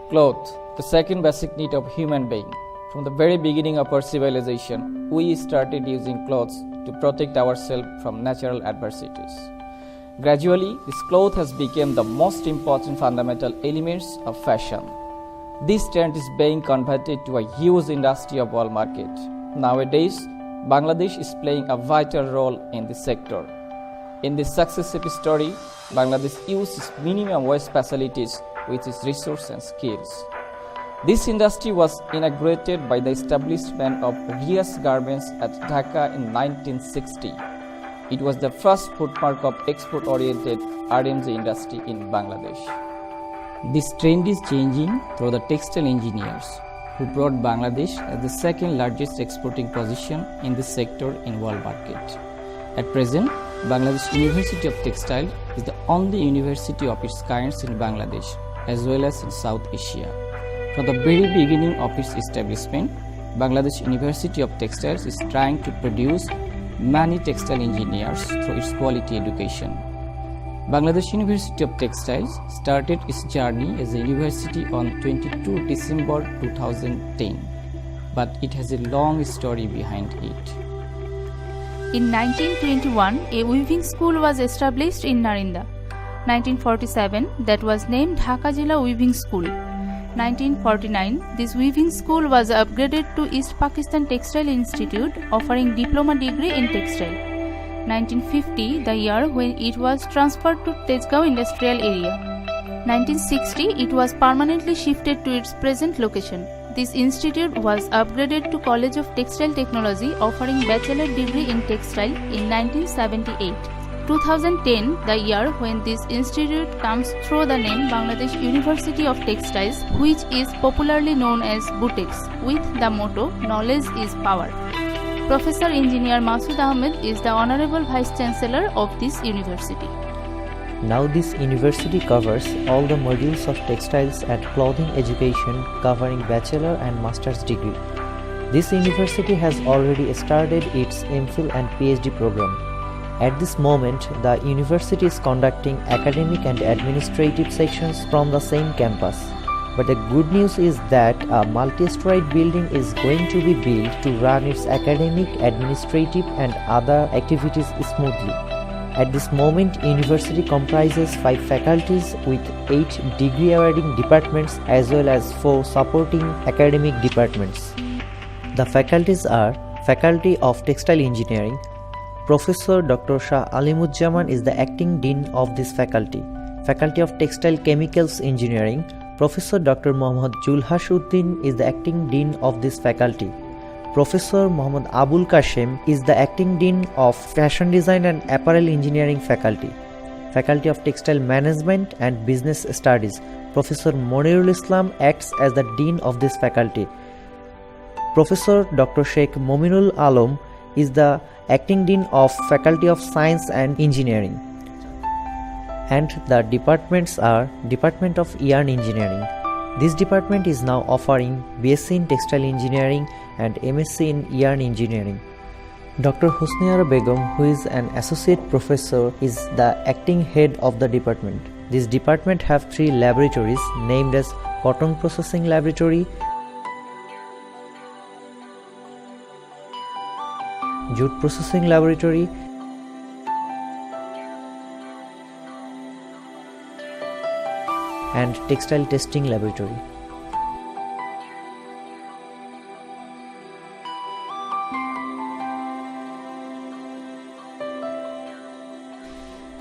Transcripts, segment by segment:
Cloth, the second basic need of human being. From the very beginning of our civilization, we started using clothes to protect ourselves from natural adversities. Gradually, this cloth has become the most important fundamental elements of fashion. This trend is being converted to a huge industry of world market. Nowadays, Bangladesh is playing a vital role in this sector. In this successive story, Bangladesh uses minimum wage facilities with its resources and skills. This industry was inaugurated by the establishment of Rias Garments at Dhaka in 1960. It was the first footmark of export-oriented R&D industry in Bangladesh. This trend is changing through the Textile Engineers, who brought Bangladesh as the second largest exporting position in this sector in world market. At present, Bangladesh University of Textiles is the only university of its kind in Bangladesh, as well as in South Asia. From the very beginning of its establishment, Bangladesh University of Textiles is trying to produce many textile engineers through its quality education. Bangladesh University of Textiles started its journey as a university on 22 December 2010, but it has a long story behind it. In 1921, a weaving school was established in Narinda. 1947, that was named Dhaka Jilla Weaving School. 1949, this weaving school was upgraded to East Pakistan Textile Institute, offering diploma degree in textile. 1950, the year when it was transferred to Tezgao Industrial Area. 1960, it was permanently shifted to its present location. This institute was upgraded to College of Textile Technology, offering bachelor degree in textile in 1978. 2010, the year when this institute comes through the name Bangladesh University of Textiles, which is popularly known as BUTex, with the motto "Knowledge is Power." Professor Engineer Masood Ahmed is the Honorable Vice Chancellor of this university. Now this university covers all the modules of textiles and clothing education, covering bachelor and master's degree. This university has already started its MPhil and PhD program. At this moment, the university is conducting academic and administrative sections from the same campus. But the good news is that a multi-storied building is going to be built to run its academic, administrative and other activities smoothly. At this moment, university comprises 5 faculties with 8 degree-awarding departments as well as 4 supporting academic departments. The faculties are Faculty of Textile Engineering. Professor Dr. Shah Alimuzzaman is the acting dean of this faculty. Faculty of Textile Chemicals Engineering. Professor Dr. Muhammad Julhasuddin is the acting dean of this faculty. Professor Muhammad Abul Kashem is the acting dean of Fashion Design and Apparel Engineering faculty. Faculty of Textile Management and Business Studies. Professor Monirul Islam acts as the dean of this faculty. Professor Dr. Sheikh Mominul Alam is the acting dean of Faculty of Science and Engineering. And the departments are Department of Yarn Engineering. This department is now offering BSc in Textile Engineering and MSc in Yarn Engineering. Dr. Husniara Begum, who is an associate professor, is the acting head of the department. This department have 3 laboratories named as Cotton Processing Laboratory, Jute Processing Laboratory, and Textile Testing Laboratory.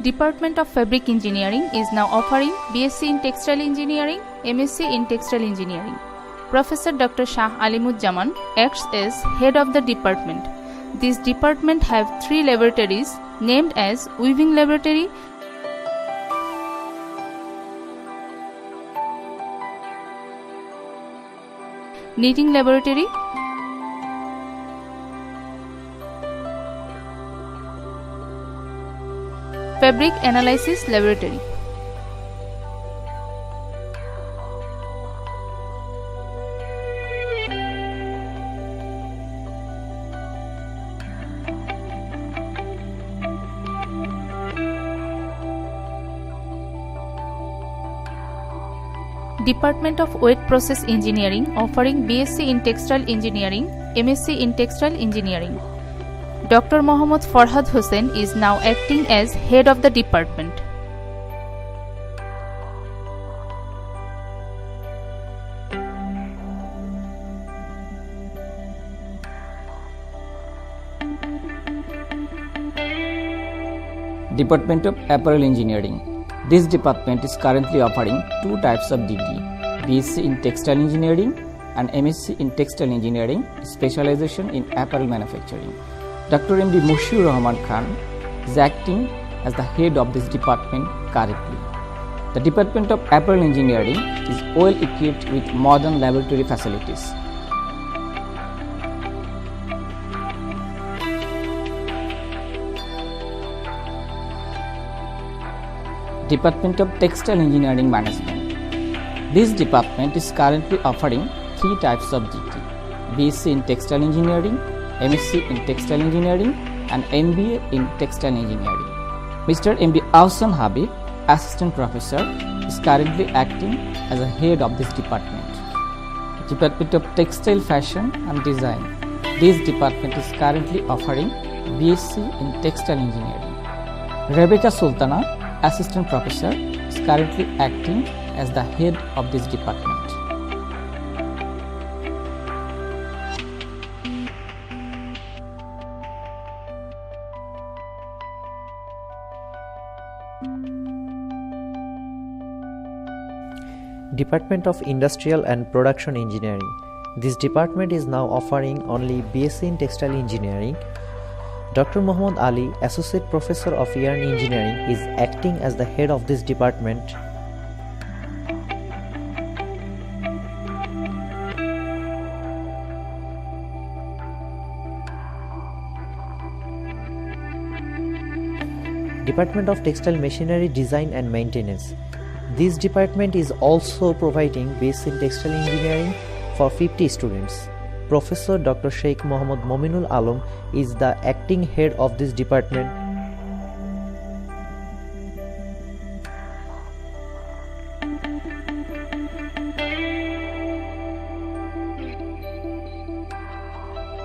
Department of Fabric Engineering is now offering BSc in Textile Engineering, MSc in Textile Engineering. Professor Dr. Shah Alimuzzaman acts as head of the department. This department have 3 laboratories named as Weaving Laboratory, Knitting Laboratory, Fabric Analysis Laboratory. Department of Wet Process Engineering offering BSc in Textile Engineering, MSc in Textile Engineering. Dr. Mohammad Farhad Hussain is now acting as head of the department. Department of Apparel Engineering. This department is currently offering two types of degree, BSc in Textile Engineering and MSc in Textile Engineering, specialization in apparel manufacturing. Dr. M.D. Mushur Rahman Khan is acting as the head of this department currently. The Department of Apparel Engineering is well equipped with modern laboratory facilities. Department of Textile Engineering Management. This department is currently offering three types of degree, BSc in Textile Engineering, MSc in Textile Engineering and MBA in Textile Engineering. Mr. M.D. Ahsan Habib, Assistant Professor, is currently acting as a head of this department. Department of Textile Fashion and Design. This department is currently offering BSc in Textile Engineering. Rebecca Sultana, Assistant Professor, is currently acting as the head of this department. Department of Industrial and Production Engineering. This department is now offering only BSc in Textile Engineering. Dr. Muhammad Ali, Associate Professor of Yarn Engineering, is acting as the head of this department. Department of Textile Machinery Design and Maintenance. This department is also providing BSc in Textile Engineering for 50 students. Professor Dr. Sheikh Muhammad Mominul Alam is the acting head of this department.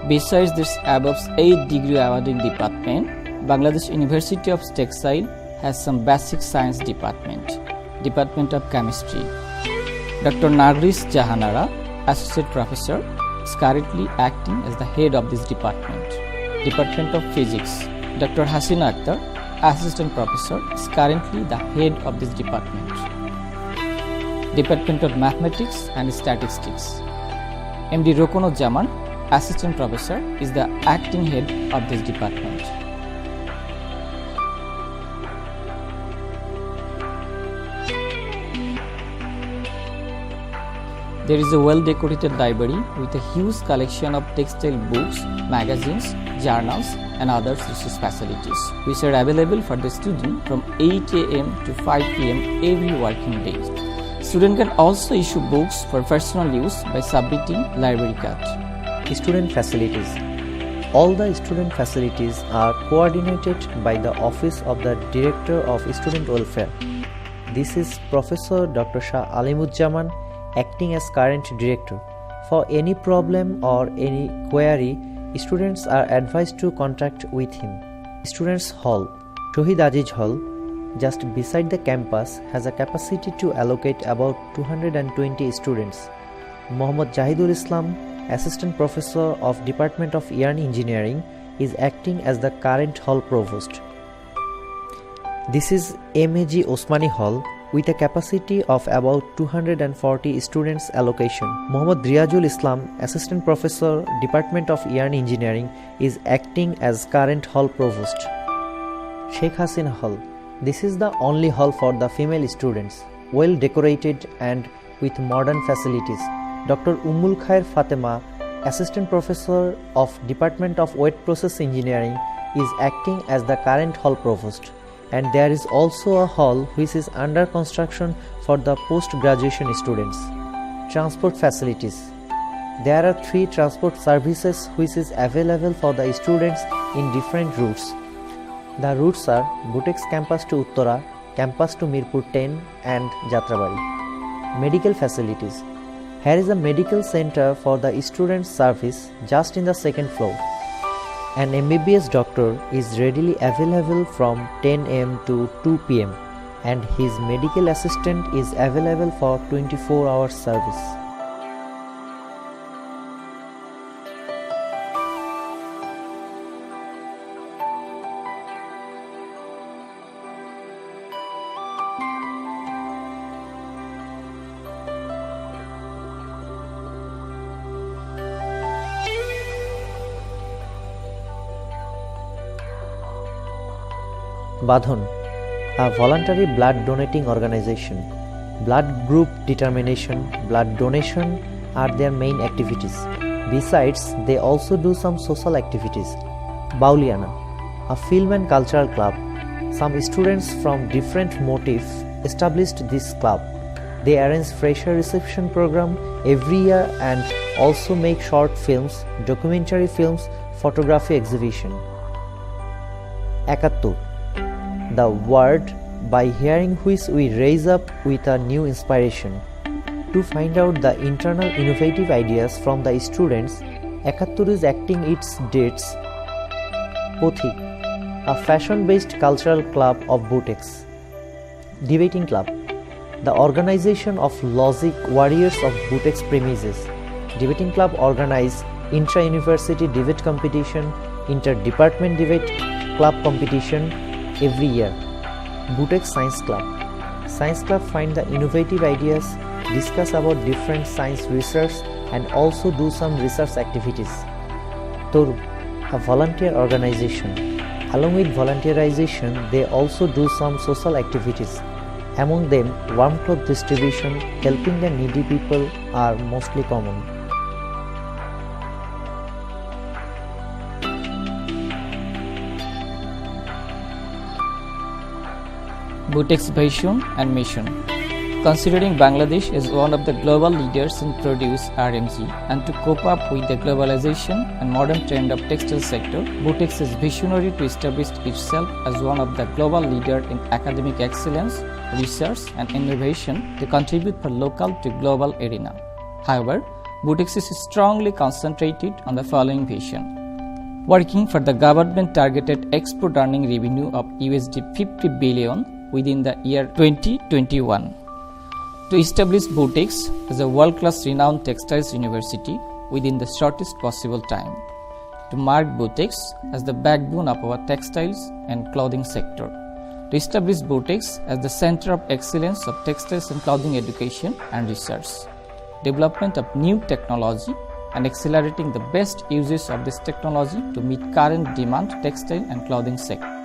Besides this above 8 degree awarding department, Bangladesh University of Textiles has some basic science department. Department of Chemistry. Dr. Nargis Jahanara, Associate Professor, is currently acting as the head of this department. Department of Physics. Dr. Hasina Akhtar, Assistant Professor, is currently the head of this department. Department of Mathematics and Statistics. M.D. Rokonujaman, Assistant Professor, is the acting head of this department. There is a well-decorated library with a huge collection of textile books, magazines, journals and other research facilities which are available for the student from 8 a.m. to 5 p.m. every working day. Student can also issue books for personal use by submitting library card. Student facilities. All the student facilities are coordinated by the Office of the Director of Student Welfare. This is Professor Dr. Shah Alimuzzaman, acting as current director. For any problem or any query, students are advised to contact with him. Students Hall. Shohid Aziz Hall, just beside the campus, has a capacity to allocate about 220 students. Muhammad Jahidul Islam, Assistant Professor of Department of Yarn Engineering, is acting as the current hall provost. This is MAG Osmani Hall, with a capacity of about 240 students allocation. Muhammad Riyazul Islam, Assistant Professor, Department of Yarn Engineering, is acting as current hall provost. Sheikh Hasina Hall. This is the only hall for the female students, well decorated and with modern facilities. Dr. Ummul Khair Fatema, Assistant Professor of Department of Wet Process Engineering, is acting as the current hall provost. And there is also a hall which is under construction for the post-graduation students. Transport facilities. There are 3 transport services which is available for the students in different routes. The routes are BUTex campus to Uttara, campus to Mirpur 10 and Jatrabari. medical facilities. Here is a medical center for the student service just in the second floor. An MBBS doctor is readily available from 10 am to 2 pm and his medical assistant is available for 24-hour service. Badhan, a voluntary blood donating organization. Blood group determination, blood donation are their main activities. Besides, they also do some social activities. Bauliana, a film and cultural club. Some students from different motifs established this club. They arrange fresher reception program every year and also make short films, documentary films, photography exhibition. Ekattur, the word by hearing which we raise up with a new inspiration. To find out the internal innovative ideas from the students, Ekattur is acting its dates. Pothik, a fashion-based cultural club of BUTex. Debating club, the organization of logic warriors of BUTex premises. Debating club organize intra-university debate competition, inter-department debate club competition every year. BUTex Science Club. Science Club find the innovative ideas, discuss about different science research and also do some research activities. Toru, a volunteer organization. Along with volunteerization, they also do some social activities. Among them, warm cloth distribution, helping the needy people are mostly common. BUTex vision and mission. Considering Bangladesh as one of the global leaders in produce RMG and to cope up with the globalization and modern trend of textile sector, BUTex is visionary to establish itself as one of the global leader in academic excellence, research and innovation to contribute for local to global arena. However, BUTex is strongly concentrated on the following vision. Working for the government targeted export earning revenue of USD 50 billion within the year 2021. To establish BUTex as a world-class renowned textiles university within the shortest possible time. To mark BUTex as the backbone of our textiles and clothing sector. To establish BUTex as the center of excellence of textiles and clothing education and research. Development of new technology and accelerating the best uses of this technology to meet current demand textile and clothing sector.